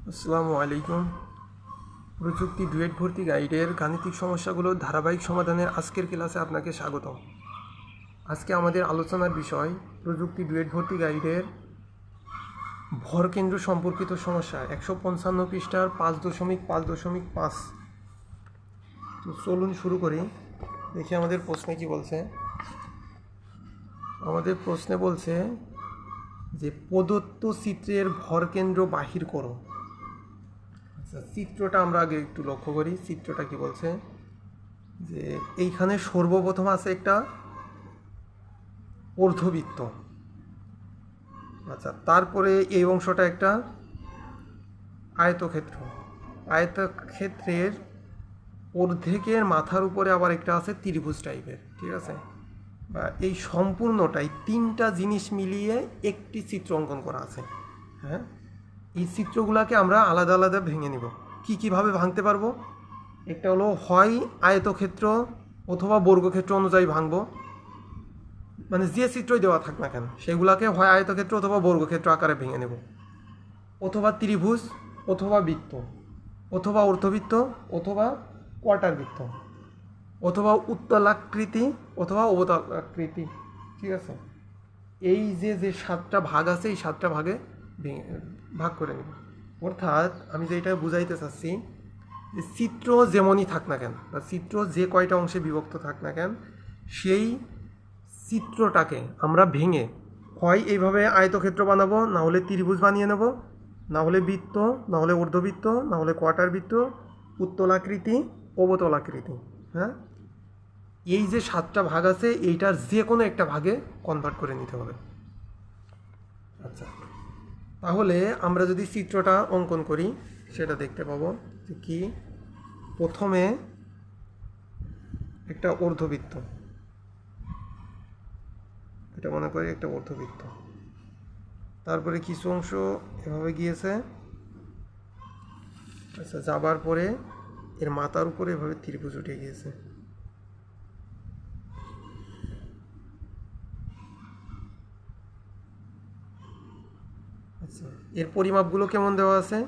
আসসালামু আলাইকুম। প্রযুক্তি ডুয়েট ভর্তি গাইডের গাণিতিক সমস্যাগুলোর ধারাবাহিক সমাধানের আজকের ক্লাসে আপনাকে স্বাগতম। আজকে আমাদের আলোচনার বিষয় প্রযুক্তি ডুয়েট ভর্তি গাইডের ভরকেন্দ্র সম্পর্কিত সমস্যা 155 পৃষ্ঠার 5.5.5। তো চলুন শুরু করি। দেখি আমাদের প্রশ্নে কি বলছে। আমাদের প্রশ্নে বলছে যে প্রদত্ত চিত্রের ভরকেন্দ্র বাহির করো। আচ্ছা, চিত্রটা আমরা আগে একটু লক্ষ্য করি। চিত্রটা কি বলছে যে এইখানে সর্বপ্রথম আছে একটা অর্ধবৃত্ত। আচ্ছা, তারপরে এই অংশটা একটা আয়তক্ষেত্র। আয়তক্ষেত্রের অর্ধেকের মাথার উপরে আবার একটা আছে ত্রিভুজ টাইপের, ঠিক আছে। বা এই সম্পূর্ণটাই তিনটা জিনিস মিলিয়ে একটি চিত্র অঙ্কন করা আছে। হ্যাঁ, এই চিত্রগুলোকে আমরা আলাদা আলাদা ভেঙে নিব। কীভাবে ভাঙতে পারবো? একটা হলো হয় আয়তক্ষেত্র অথবা বর্গক্ষেত্র অনুযায়ী ভাঙবো, মানে যে চিত্রই দেওয়া থাক না কেন সেগুলোকে হয় আয়তক্ষেত্র অথবা বর্গক্ষেত্র আকারে ভেঙে নেব, অথবা ত্রিভুজ, অথবা বৃত্ত, অথবা অর্ধবৃত্ত, অথবা কোয়ার্টার বৃত্ত, অথবা উত্তলাকৃতি, অথবা অবতলাকৃতি, ঠিক আছে। এই যে যে 7টা ভাগ আছে এই 7টা ভাগে ভাগ করে নেব। অর্থাৎ আমি যেটা বুঝাইতে চাচ্ছি যে চিত্র যেমনই থাক না কেন বা চিত্র যে কয়টা অংশে বিভক্ত থাক না কেন সেই চিত্রটাকে আমরা ভেঙে হয় এইভাবে আয়তক্ষেত্র বানাবো, না হলে ত্রিভুজ বানিয়ে নেব, না হলে বৃত্ত, না হলে অর্ধবৃত্ত, না হলে কোয়ার্টার বৃত্ত, উত্তলাকৃতি, অবতলাকৃতি। হ্যাঁ, এই যে 7টা ভাগ আছে এইটার যে কোনো একটা ভাগে কনভার্ট করে নিতে হবে। আচ্ছা, তাহলে আমরা যদি চিত্রটা অঙ্কন করি সেটা দেখতে পাবো যে কি। প্রথমে একটা অর্ধবৃত্ত, এটা মনে করি একটা অর্ধবৃত্ত। তারপরে কিছু অংশ এভাবে গিয়েছে। আচ্ছা, যাবার পরে এর মাথার উপরে এভাবে ত্রিভুজ উঠে গিয়েছে। আচ্ছা, এর পরিমাপগুলো কেমন দেওয়া আছে?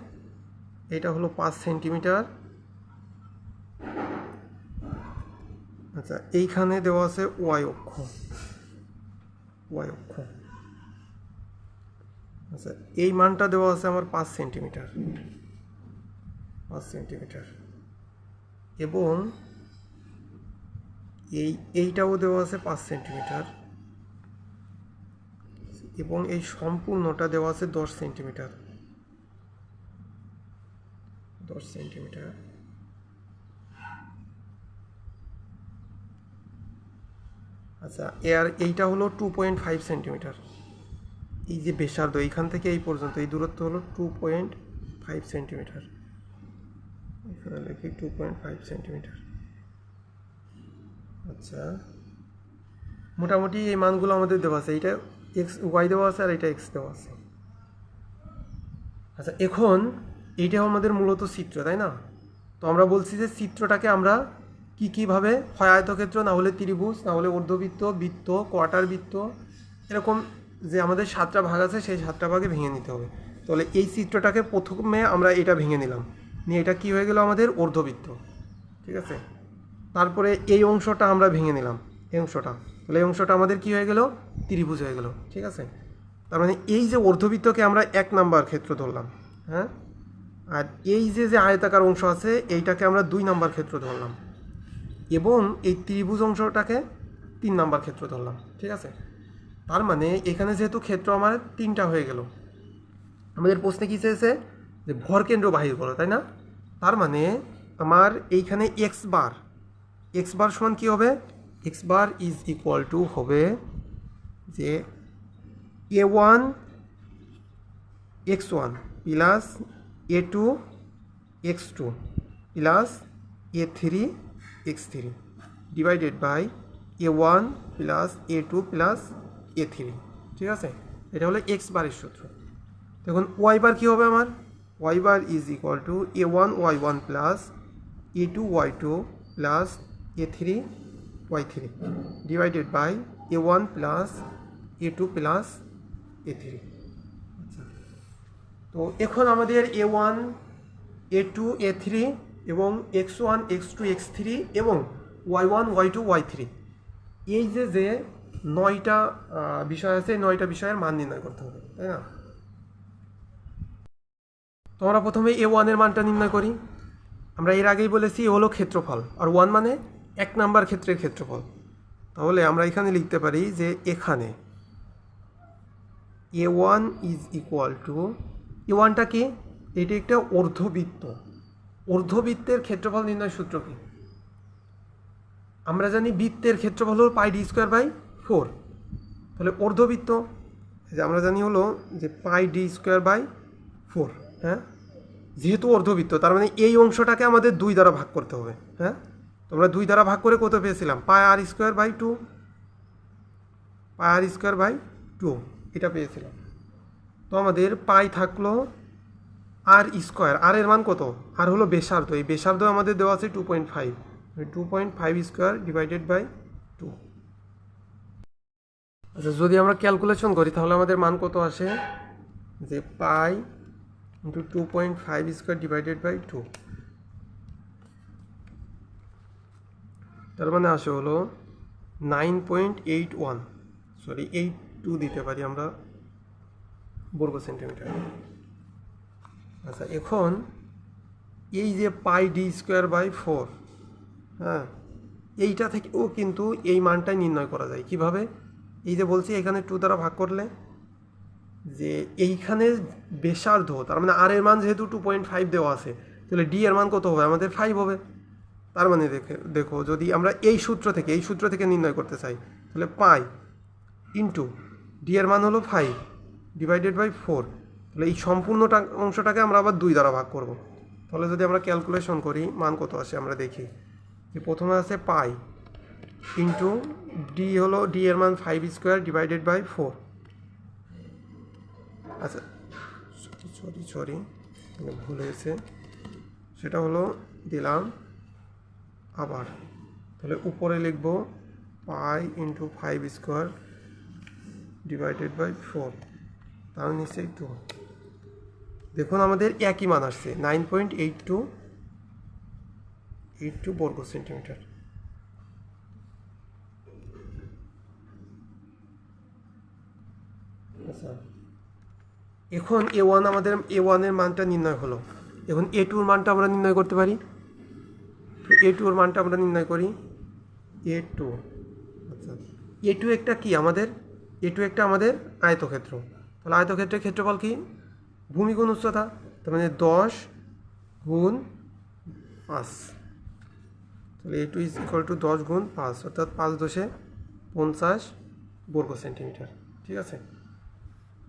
এটা হলো 5 সেন্টিমিটার। আচ্ছা, এইখানে দেওয়া আছে ওয়াই অক্ষ। আচ্ছা, এই মানটা দেওয়া আছে আমার 5 সেন্টিমিটার। এবং এইটাও দেওয়া আছে 5 সেন্টিমিটার, এবং এই সম্পূর্ণটা দেওয়া আছে 10 সেন্টিমিটার। আচ্ছা, এইটা হলো 2.5 সেন্টিমিটার। এই যে ব্যাসার্ধ এইখান থেকে এই পর্যন্ত এই দূরত্ব হলো 2.5 সেন্টিমিটার। এখানে লিখি 2.5 সেন্টিমিটার। আচ্ছা, মোটামুটি এই মানগুলো আমাদের দেওয়া আছে। এইটা এক্স ওয়াই দেওয়া আছে আর এটা এক্স দেওয়া আছে। আচ্ছা, এখন এইটা আমাদের মূলত চিত্র, তাই না? তো আমরা বলছি যে চিত্রটাকে আমরা কীভাবে, হয় আয়তক্ষেত্র, না হলে ত্রিভুজ, না হলে অর্ধবৃত্ত, বৃত্ত, কোয়ার্টার বৃত্ত, এরকম যে আমাদের 7টা ভাগ আছে সেই 7টা ভাগে ভেঙে নিতে হবে। তাহলে এই চিত্রটাকে প্রথমে আমরা এটা ভেঙে নিলাম, নিয়ে এটা কী হয়ে গেল আমাদের অর্ধবৃত্ত, ঠিক আছে। তারপরে এই অংশটা আমরা ভেঙে নিলাম, এই অংশটা, তাহলে এই অংশটা আমাদের কী হয়ে গেল? ত্রিভুজ হয়ে গেল, ঠিক আছে। তার মানে এই যে অর্ধবৃত্তকে আমরা 1 নাম্বার ক্ষেত্র ধরলাম, হ্যাঁ। আর এই যে যে আয়তাকার অংশ আছে এইটাকে আমরা 2 নাম্বার ক্ষেত্র ধরলাম, এবং এই ত্রিভুজ অংশটাকে 3 নাম্বার ক্ষেত্র ধরলাম, ঠিক আছে। তার মানে এখানে যেহেতু ক্ষেত্র আমার 3টা হয়ে গেল, আমাদের প্রশ্নে কী চেয়েছে যে ভরকেন্দ্র বাহির করো, তাই না? তার মানে আমার এইখানে এক্স বার সমান কী হবে? X bar is equal to হবে যে A1 x1 plus A2 x2 plus A3 x3 divided by A1 plus A2 plus A3, ঠিক আছে। এটা হলো এক্স বারের সূত্র। দেখুন ওয়াই বার কী হবে আমার? Y bar is equal to A1 y1 plus A2 y2 plus A3 y3 divided by A1 plus A2 plus A3। আচ্ছা, তো এখন আমাদের A1 A2 A3 এবং x1 x2 x3 এবং y1 y2 y3 এই যে 9টা বিষয় আছে, 9টা বিষয়ের মান নির্ণয় করতে হবে, তাই না? তো আমরা প্রথমে A1 এর মানটা নির্ণয় করি। আমরা এর আগেই বলেছি এ হলো ক্ষেত্রফল, আর 1 মানে 1 নাম্বার ক্ষেত্রের ক্ষেত্রফল। তাহলে আমরা এখানে লিখতে পারি যে এখানে A1 ইজ ইকুয়াল টু, A1টা কি? এটি একটা অর্ধবৃত্ত। অর্ধবৃত্তের ক্ষেত্রফল নির্ণয় সূত্র কি? আমরা জানি বৃত্তের ক্ষেত্রফল হলো পাই ডি স্কোয়ার বাই 4। তাহলে অর্ধবৃত্ত যে আমরা জানি হলো যে পাই ডি স্কোয়ার বাই 4। হ্যাঁ, যেহেতু অর্ধবৃত্ত তার মানে এই অংশটাকে আমাদের 2 দ্বারা ভাগ করতে হবে। হ্যাঁ, তোমরা 2 দ্বারা ভাগ করে কত পেয়েছিলাম? Pi r square by 2, pi r square by 2 এটা পেয়েছিলাম। তো আমাদের পাই থাকলো আর স্কোয়ার, আর এর মান কত? আর হলো ব্যাসার্ধ, এই ব্যাসার্ধ আমাদের দেওয়া আছে 2.5, 2.5 স্কোয়ার ডিভাইডেড বাই 2। আচ্ছা, যদি আমরা ক্যালকুলেশন করি তাহলে আমাদের মান কত আসে? যে pi into 2.5 square divided by 2, তার মানে আসে হলো 9.81, সরি 82 দিতে পারি আমরা বর্গ সেন্টিমিটার। আচ্ছা, এখন এই যে পাই ডি স্কোয়ার বাই 4, হ্যাঁ, এইটা থেকেও কিন্তু এই মানটাই নির্ণয় করা যায়। কিভাবে? এই যে বলছি এখানে 2 দ্বারা ভাগ করলে যে এইখানে ব্যাসার্ধ, তার মানে আর এর মান যেহেতু 2.5 দেওয়া আছে, তাহলে ডি এর মান কত হবে? আমাদের 5 হবে। তার মানে দেখো যদি আমরা এই সূত্র থেকে নির্ণয় করতে চাই, তাহলে পাই ইন্টু ডি এর মান হলো 5 ডিভাইডেড বাই 4। তাহলে এই সম্পূর্ণটা অংশটাকে আমরা আবার 2 দ্বারা ভাগ করব। তাহলে যদি আমরা ক্যালকুলেশন করি মান কত আসে আমরা দেখি। যে প্রথমে আছে পাই ইন্টু ডি, হলো ডি এর মান 5 স্কোয়ার ডিভাইডেড বাই 4। আচ্ছা, সরি ভুল হয়েছে, সেটা হলো দিলাম আবার। তাহলে উপরে লিখব pi into 5 square divided by 4, তার নিশ্চয়ই 2। দেখুন আমাদের একই মান আসছে 9.82 বর্গ সেন্টিমিটার। আচ্ছা, এখন A1 আমাদের A1 এর মানটা নির্ণয় হলো। এখন A2 এর মানটা আমরা নির্ণয় করতে পারি। তো A2 এর মানটা আমরা নির্ণয় করি। A2, আচ্ছা, A2 একটা কি আমাদের? A2 একটা আমাদের আয়তক্ষেত্র। তাহলে আয়তক্ষেত্রের ক্ষেত্রফল কি? ভূমি গুণ উচ্চতা, তার মানে 10 গুণ 5। তাহলে A2 ইজ ইকুয়াল টু 10 গুণ 5, অর্থাৎ 5 দশে 50 বর্গ সেন্টিমিটার। ঠিক আছে।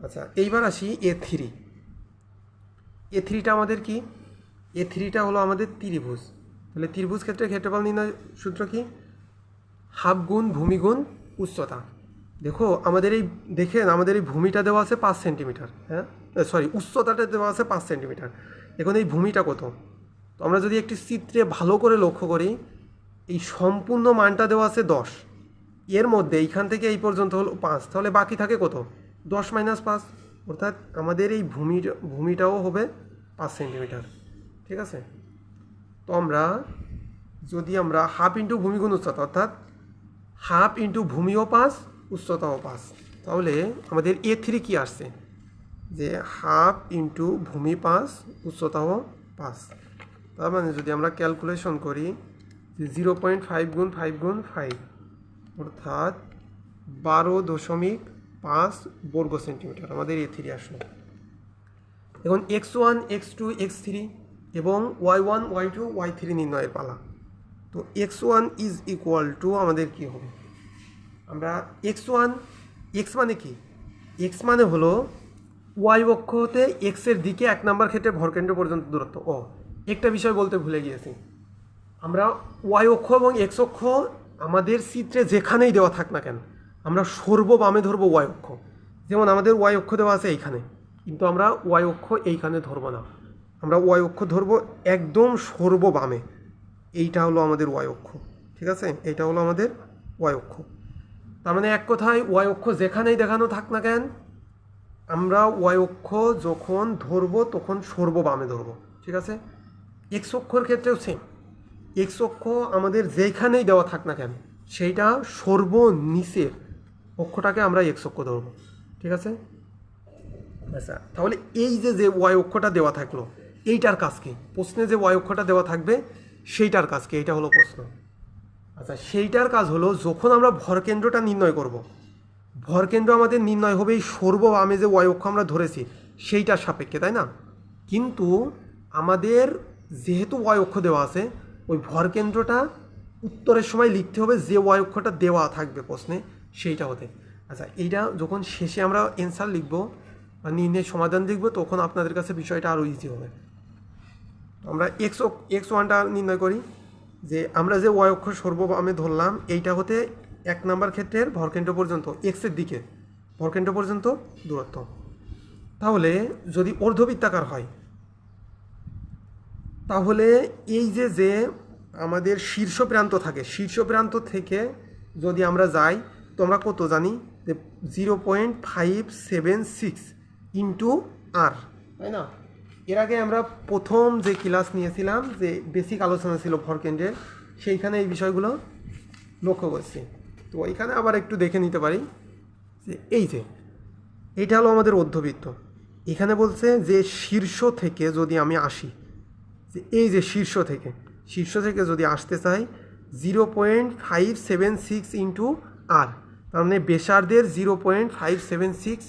আচ্ছা, এইবার আসি A3। A3টা আমাদের কি? A3টা হলো আমাদের ত্রিভুজ। তাহলে ত্রিভুজ ক্ষেত্রে ক্ষেত্রফল নির্ণয় সূত্র কি? হাফ গুণ ভূমি গুণ উচ্চতা। দেখো আমাদের এই ভূমিটা দেওয়া আছে 5 সেন্টিমিটার। হ্যাঁ, সরি, উচ্চতাটা দেওয়া আছে 5 সেন্টিমিটার। এখন এই ভূমিটা কত? তো আমরা যদি একটি চিত্রে ভালো করে লক্ষ্য করি, এই সম্পূর্ণ মানটা দেওয়া আছে 10, এর মধ্যে এইখান থেকে এই পর্যন্ত হলো 5, তাহলে বাকি থাকে কত? 10 মাইনাস 5, অর্থাৎ আমাদের এই ভূমিটাও হবে 5 সেন্টিমিটার। ঠিক আছে। তো যদি আমরা হাফ ইন্টু ভূমি গুণ উচ্চতা, অর্থাৎ হাফ ইন্টু ভূমিও 5 উচ্চতাও 5, তাহলে আমাদের A3 কি আসছে? যে হাফ ইন্টু ভূমি 5 উচ্চতাও 5। তার মানে যদি আমরা ক্যালকুলেশন করি যে 0.5 গুণ 5 গুণ 5, অর্থাৎ 12.5 বর্গ সেন্টিমিটার আমাদের A3 আসলো। এখন x1 x2 x3 এবং y1 y2 y3 নির্ণয়ের পালা। তো x1 ইজ ইকুয়াল টু আমাদের কি হবে? আমরা x1, x মানে কি? x মানে হলো y অক্ষ হতে x এর দিকে 1 নাম্বার ক্ষেত্রে ভরকেন্দ্র পর্যন্ত দূরত্ব। একটা বিষয় বলতে ভুলে গিয়েছি, আমরা y অক্ষ এবং x অক্ষ আমাদের চিত্রে যেখানেই দেওয়া থাক না কেন, আমরা সর্ববামে ধরবো y অক্ষ। যেমন আমাদের y অক্ষ দেওয়া আছে এইখানে, কিন্তু আমরা y অক্ষ এইখানে ধরবো না, আমরা y অক্ষ ধরবো একদম সর্ববামে। এইটা হলো আমাদের y অক্ষ। ঠিক আছে, এইটা হলো আমাদের y অক্ষ। তার মানে এক কথায় y অক্ষ যেখানেই দেখানো থাক না কেন, আমরা ওয়াই অক্ষ যখন ধরবো তখন সরব বামে ধরবো, ঠিক আছে। এক্স অক্ষর ক্ষেত্রেও সেম, এক্স অক্ষ আমাদের যেখানেই দেওয়া থাক না কেন সেইটা সর্বনিচের অক্ষটাকে আমরা এক্স অক্ষ ধরবো, ঠিক আছে। আচ্ছা, তাহলে এই যে ওয়াই অক্ষটা দেওয়া থাকলো এইটার কাজ কি? প্রশ্নে যে ওয়াই অক্ষটা দেওয়া থাকবে সেইটার কাজ কি, এইটা হলো প্রশ্ন। আচ্ছা, সেইটার কাজ হলো যখন আমরা ভরকেন্দ্রটা নির্ণয় করব, ভরকেন্দ্র আমাদের নির্ণয় হবে এই সর্ববামে যে ওয়াই অক্ষ আমরা ধরেছি সেইটার সাপেক্ষে, তাই না? কিন্তু আমাদের যেহেতু ওয়াই অক্ষ দেওয়া আছে, ওই ভরকেন্দ্রটা উত্তরের সময় লিখতে হবে যে ওয়াই অক্ষটা দেওয়া থাকবে প্রশ্নে সেইটা হতে। আচ্ছা, এইটা যখন শেষে আমরা অ্যান্সার লিখবো বা নির্ণয় সমাধান লিখবো তখন আপনাদের কাছে বিষয়টা আরও ইজি হবে। আমরা এক্স ওয়ানটা নির্ণয় করি, যে আমরা যে ওয়াই অক্ষ সর্ববামে ধরলাম এইটা হতে 1 নাম্বার ক্ষেত্রের ভরকেন্দ্র পর্যন্ত এক্সের দিকে ভরকেন্দ্র পর্যন্ত দূরত্ব। তাহলে যদি অর্ধবৃত্তাকার হয় তাহলে এই যে আমাদের শীর্ষ প্রান্ত থাকে, শীর্ষ প্রান্ত থেকে যদি আমরা যাই তো আমরা কত জানি যে 0.576 ইন্টু আর, তাই না? এর আগে আমরা প্রথম যে ক্লাস নিয়েছিলাম যে বেসিক আলোচনা ছিল ভরকেন্দ্রের, সেইখানে এই বিষয়গুলো লক্ষ্য করছি। তো এখানে আবার একটু দেখে নিতে পারি যে এইটা হলো আমাদের অর্ধবৃত্ত। এখানে বলছে যে শীর্ষ থেকে যদি আমি আসি, যে এই যে শীর্ষ থেকে যদি আসতে চাই 0.576 ইন্টু আর, তার মানে ব্যাসার্ধের 0.576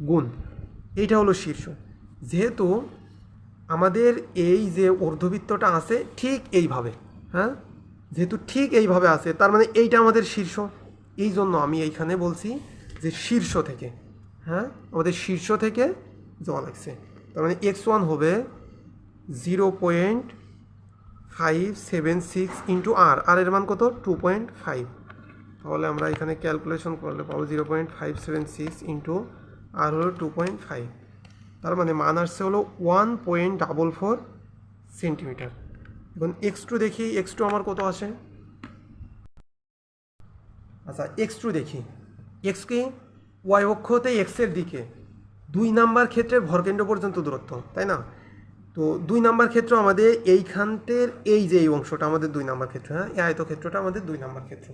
গুণ, এইটা হলো শীর্ষ। যেহেতু আমাদের এই যে অর্ধবৃত্তটা আছে ঠিক এইভাবে, হ্যাঁ, যেহেতু ঠিক এইভাবে আছে তার মানে এইটা আমাদের শীর্ষ, এই জন্য আমি এইখানে বলছি যে শীর্ষ থেকে, হ্যাঁ, আমাদের শীর্ষ থেকে যাওয়া লাগছে। তার মানে x1 হবে 0.576 ইন্টু আর, আর এর মান কত 2.5। তাহলে আমরা এখানে ক্যালকুলেশন করলে পাবো 0.576 ইন্টু আর হলো 2.5, তার মানে মান আসছে হলো 1.44 সেন্টিমিটার। এখন x2 দেখি, x2 আমার কত আসে। আচ্ছা, x2 দেখি, x কি ওয়াই অক্ষতে এক্সের দিকে 2 নাম্বার ক্ষেত্রের ভরকেন্দ্র পর্যন্ত দূরত্ব, তাই না? তো 2 নাম্বার ক্ষেত্র আমাদের এইখানটের এই যে এই অংশটা আমাদের 2 নাম্বার ক্ষেত্র, হ্যাঁ, এই আয়তক্ষেত্রটা আমাদের 2 নাম্বার ক্ষেত্র।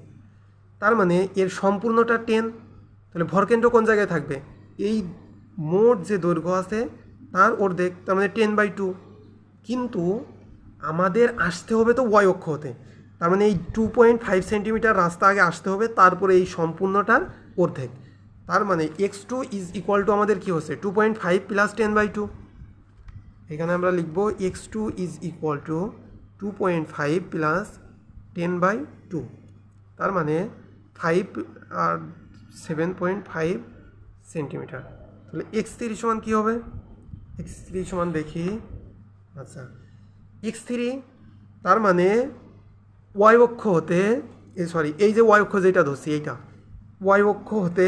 তার মানে এর সম্পূর্ণটা 10, তাহলে ভরকেন্দ্র কোন জায়গায় থাকবে? এই মোট যে দৈর্ঘ্য আছে তার অর্ধেক, তার মানে 10/2। কিন্তু আমাদের আসতে হবে তো ওয়াই অক্ষ হতে, তার মানে এই 2.5 সেন্টিমিটার রাস্তা আগে আসতে হবে, তারপরে এই সম্পূর্ণটার অর্ধেক। তার মানে x2 ইজ ইকুয়াল টু আমাদের কী হচ্ছে 2.5 প্লাস 10/2। এখানে আমরা লিখব x2 is equal two 2.5 plus 10/2, তার মানে 5 আর 7.5 সেন্টিমিটার। তাহলে x3 সমান কী হবে? x3 সমান দেখি, আচ্ছা x3 তার মানে ওয়াই অক্ষ হতে এই যে ওয়াই অক্ষ যেটা ধরছি এইটা ওয়াই অক্ষ হতে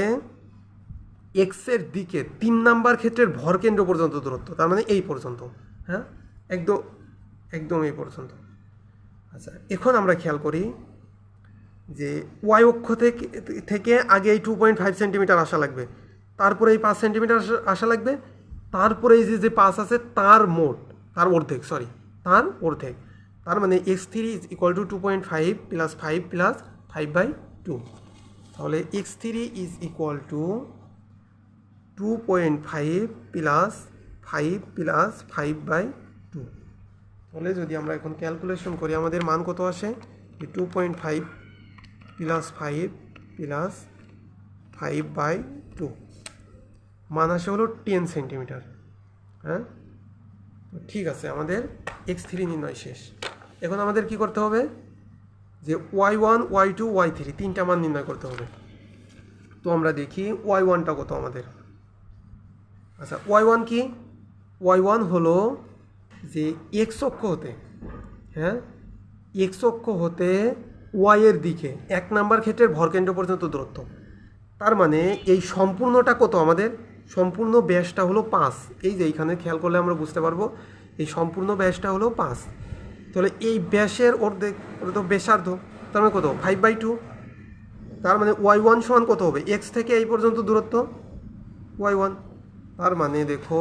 এক্সের দিকে 3 নাম্বার ক্ষেত্রের ভরকেন্দ্র পর্যন্ত দূরত্ব, তার মানে এই পর্যন্ত, হ্যাঁ, একদম এই পর্যন্ত। আচ্ছা, এখন আমরা খেয়াল করি যে ওয়াই অক্ষ থেকে আগে এই 2.5 সেন্টিমিটার আসা লাগবে, তারপরে এই 5 সেন্টিমিটার আসা লাগবে, তারপরে এই যে 5 আছে তার অর্ধেক, তার মানে x3 is equal two 2.5 plus 5 plus 5/2। তাহলে x3 is equal two 2.5 plus 5 plus 5/2। তাহলে যদি আমরা এখন ক্যালকুলেশন করি আমাদের মান কত আসে? 2.5 প্লাস 5 প্লাস 5/2 মান আসে হলো 10 সেন্টিমিটার। হ্যাঁ, ঠিক আছে, আমাদের x3 নির্ণয় শেষ। এখন আমাদের কি করতে হবে যে y1 y2 y3 তিনটা মান নির্ণয় করতে হবে। তো আমরা দেখি y1টা কত আমাদের। আচ্ছা, y1 কি? y1 হলো যে x অক্ষ হতে, হ্যাঁ, x অক্ষ হতে y এর দিকে 1 নাম্বার ক্ষেত্রের ভরকেন্দ্র পর্যন্ত দূরত্ব। তার মানে এই সম্পূর্ণটা কত আমাদের? সম্পূর্ণ ব্যাসটা হলো 5। এই যে এইখানে খেয়াল করলে আমরা বুঝতে পারবো এই সম্পূর্ণ ব্যাসটা হলো 5। তাহলে এই ব্যাসের অর্ধেক তো ব্যাসার্ধ, তার মানে কত 5/2। তার মানে y1 সমান কত হবে? x থেকে এই পর্যন্ত দূরত্ব y1, তার মানে দেখো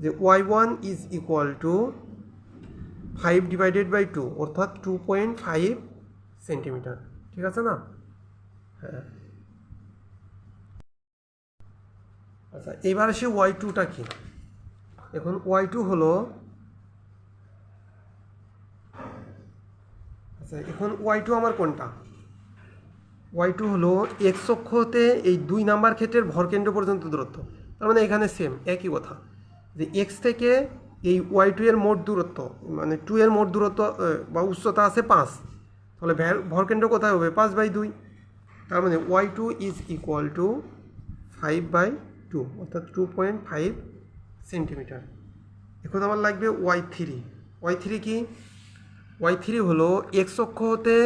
যে y1 is equal to 5 divided by 2 অর্থাৎ 2.5 সেন্টিমিটার। ঠিক আছে না? হ্যাঁ। আচ্ছা, এবার আসি y2টা কি। এখন y2 হলো, আচ্ছা এখন y2 আমার কোনটা? y2 হলো x অক্ষ হতে এই 2 নাম্বার ক্ষেত্রের ভরকেন্দ্র পর্যন্ত দূরত্ব। তার মানে এখানে সেম একই কথা, যে x থেকে এই y2 এর মোট দূরত্ব, মানে 2 এর মোট দূরত্ব বা উচ্চতা আছে 5, তাহলে ভরকেন্দ্র কোথায় হবে? 5/2। তার মানে y2 ইজ ইকুয়াল টু 5/2 অর্থাৎ 2.5 সেন্টিমিটার। এখন আমার লাগবে y3। y3 কি? y3 হলো x অক্ষ হতে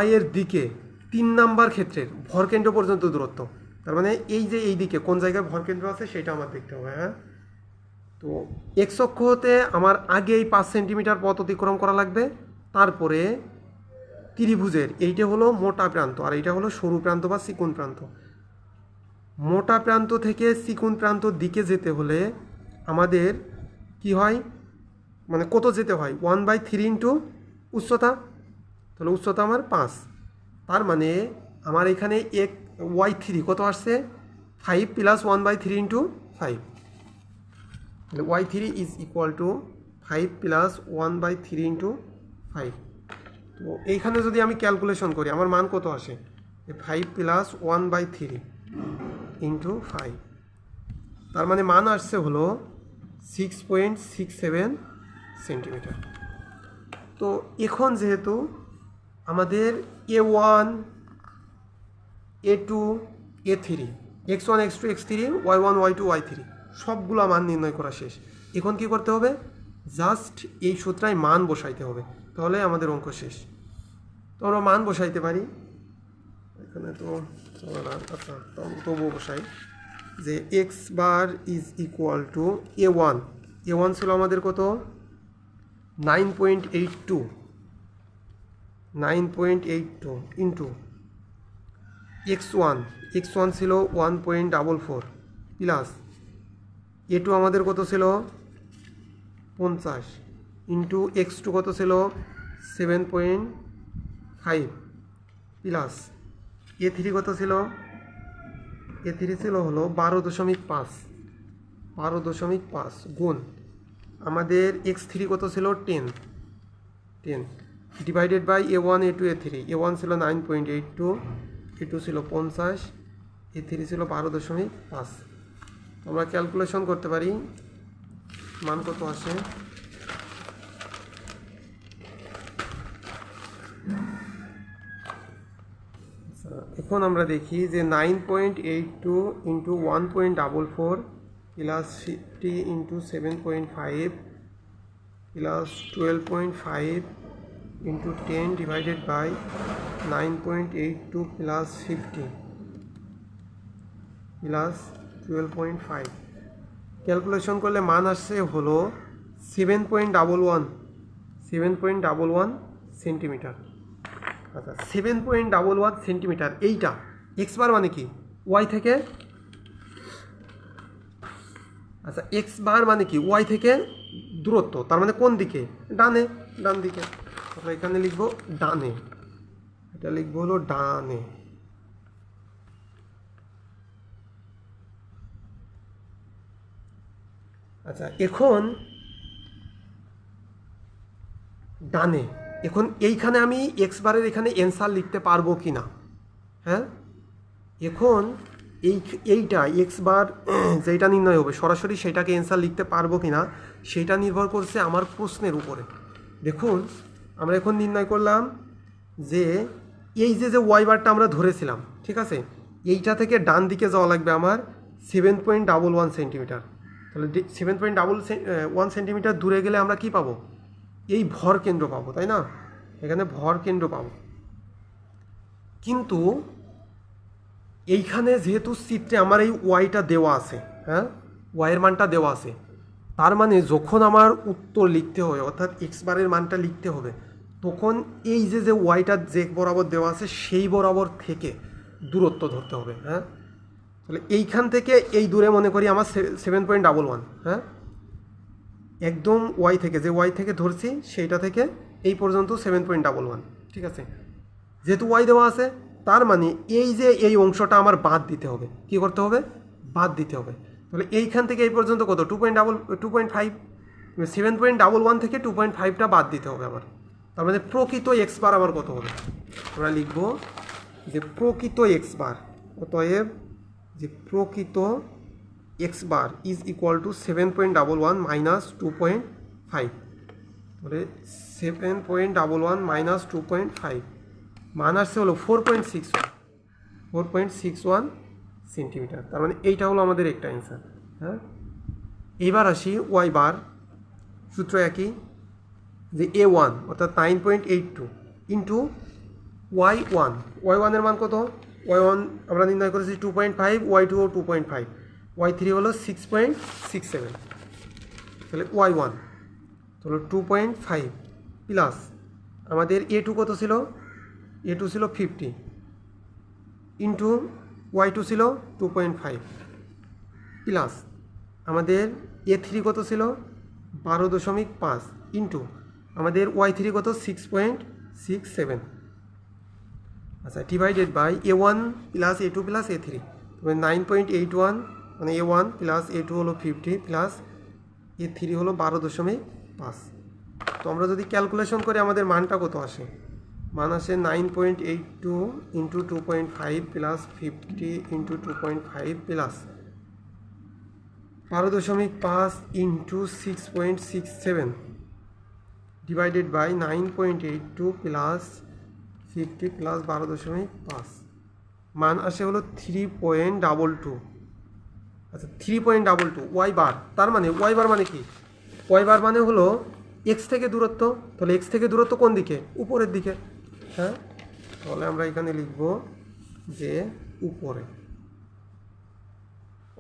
y এর দিকে 3 নাম্বার ক্ষেত্রের ভরকেন্দ্র পর্যন্ত দূরত্ব। তার মানে এই যে এই দিকে কোন জায়গায় ভরকেন্দ্র আছে সেটা আমার দেখতে হবে। হ্যাঁ, তো x অক্ষ হতে আমার আগে এই 5 সেন্টিমিটার পথ অতিক্রম করা লাগবে, তারপরে ত্রিভুজের এইটা হলো মোটা প্রান্ত আর এইটা হলো সরু প্রান্ত বা চিকন প্রান্ত। মোটা প্রান্ত থেকে চিকন প্রান্তর দিকে যেতে হলে আমাদের কি হয়, মানে কত যেতে হয়? 1/3 ইন্টু উচ্চতা। তাহলে উচ্চতা আমার 5। তার মানে আমার এখানে y3 কত আসছে? 5 প্লাস 1/3 ইন্টু 5। তাহলে y3 is equal to 5 plus 1/3 into 5। তো এইখানে যদি আমি ক্যালকুলেশন করি আমার মান কত আসে? 5 প্লাস 1/3 ইন্টু 5। তার মানে মান আসছে হলো 6.67 সেন্টিমিটার। তো এখন যেহেতু আমাদের a1 a2 a3 x1 x2 x3 y1 y2 y3 সবগুলো মান নির্ণয় করা শেষ। এখন কি করতে হবে? জাস্ট এই সূত্রায় মান বসাইতে হবে, তাহলে আমাদের অঙ্ক শেষ। তো আমরা মান বসাইতে পারি এখানে, তো আচ্ছা তবুও বসাই যে x bar is equal to a1। a1 ছিল আমাদের কত? 9.82 ইন্টু x1 ছিল 1.44 প্লাস a2 আমাদের কত ছিল? 50 ইন্টু x2 কত ছিল? 7.5 প্লাস a3 কত ছিল? a3 ছিল হলো 12.5 গুণ আমাদের x3 কত ছিল? 10 divided by a1 a2 a3। a1 ছিল 9.82, a2 ছিল 50, a3 ছিল 12.5। আমরা ক্যালকুলেশন করতে পারি মান কত আসে। এখন আমরা দেখি যে 9.82 into 1.44 plus 50 into 7.5 plus 12.5 into 10 divided by 9.82 plus 50 plus 12.5। Calculation করলে মান আসছে হলো 7.11 সেন্টিমিটার। আচ্ছা, 7.11 সেন্টিমিটার। এইটা এক্স বার মানে কি? ওয়াই থেকে, আচ্ছা এক্স বার মানে কি? ওয়াই থেকে দূরত্ব, তার মানে কোন দিকে? ডান দিকে। আমরা এখানে লিখবো ডানে, এটা লিখবো হলো ডানে। আচ্ছা এখন ডানে, এখন এইখানে আমি এক্স বারের এখানে অ্যান্সার লিখতে পারবো কি না? হ্যাঁ, এখন এইটা এক্স বার যেটা নির্ণয় হবে সরাসরি সেটাকে অ্যান্সার লিখতে পারবো কি না সেটা নির্ভর করছে আমার প্রশ্নের উপরে। দেখুন আমরা এখন নির্ণয় করলাম যে এই যে ওয়াই বারটা আমরা ধরেছিলাম, ঠিক আছে, এইটা থেকে ডান দিকে যাওয়া লাগবে আমার 7.11 সেন্টিমিটার। তাহলে 7.11 সেন্টিমিটার দূরে গেলে আমরা কি পাবো? এই ভর কেন্দ্র পাবো, তাই না? এখানে ভর কেন্দ্র পাবো। কিন্তু এইখানে যেহেতু চিত্রে আমার এই ওয়াইটা দেওয়া আছে, হ্যাঁ ওয়াইয়ের মানটা দেওয়া আছে, তার মানে যখন আমার উত্তর লিখতে হবে অর্থাৎ এক্স বারের মানটা লিখতে হবে তখন এই যে ওয়াইটা যে বরাবর দেওয়া আছে সেই বরাবর থেকে দূরত্ব ধরতে হবে। হ্যাঁ, তাহলে এইখান থেকে এই দূরে মনে করি আমার 7.11, হ্যাঁ, একদম ওয়াই থেকে, যে ওয়াই থেকে ধরছি সেইটা থেকে এই পর্যন্ত 7.11, ঠিক আছে। যেহেতু ওয়াই দেওয়া আছে, তার মানে এই যে এই অংশটা আমার বাদ দিতে হবে। কি করতে হবে? বাদ দিতে হবে। তাহলে এইখান থেকে এই পর্যন্ত কত? 2.5, 7.11 থেকে 2.5টা বাদ দিতে হবে আমার। তার মানে প্রকৃত এক্স বার আমার কত হবে? আমরা লিখব যে প্রকৃত এক্স বার, অতএব যে প্রকৃত x bar is equal two 7.11 minus 2.5। তাহলে 7.11 মাইনাস 2.5 মান আসছে হলো 4.61 সেন্টিমিটার। তার মানে এইটা হলো আমাদের একটা অ্যান্সার। হ্যাঁ, এইবার আসি ওয়াই বার। সূত্র একই, যে A1 অর্থাৎ 9.82 ইন্টু Y1। Y1 এর মান কত? Y1 আমরা নির্ণয় করেছি 2.5, Y2 ও 2.5, Y3 হলো 6.67। তাহলে Y1 তাহলে 2.5 প্লাস আমাদের A2 কত ছিল? A2 ছিল 50 ইন্টু Y2 ছিল 2.5 প্লাস আমাদের A3 কত ছিল? 12.5 ইন্টু আমাদের Y3 কত? 6.67। আচ্ছা, divided by A1 plus A2 plus A3, তবে 9.81 মানে A1 প্লাস A2 হলো 50 প্লাস A3 হলো 12.5। তো আমরা যদি ক্যালকুলেশন করি আমাদের মানটা কত আসে? মান আসে 9.82 into 2.5 plus 50 into 2.5 plus 12.5 into 6.67 divided by 9.82 plus 50 plus 12.5, মান আসে হলো 3.22। আচ্ছা, 3.22 ওয়াই বার। তার মানে ওয়াই বার মানে কি? ওয়াই বার মানে হলো এক্স থেকে দূরত্ব। তাহলে এক্স থেকে দূরত্ব কোন দিকে? উপরের দিকে। হ্যাঁ, তাহলে আমরা এখানে লিখব যে উপরে।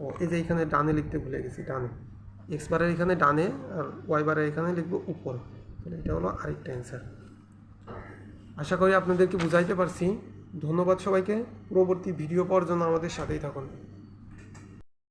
ও, এই যে এখানে ডানে লিখতে ভুলে গেছি, ডানে। এক্স বারের এখানে ডানে আর ওয়াই বারের এখানে লিখব উপরে। তাহলে এটা হলো আরেকটা অ্যান্সার। আশা করি আপনাদেরকে বুঝাইতে পারছি। ধন্যবাদ সবাইকে। পরবর্তী ভিডিও পাওয়ার জন্য আমাদের সাথেই থাকুন।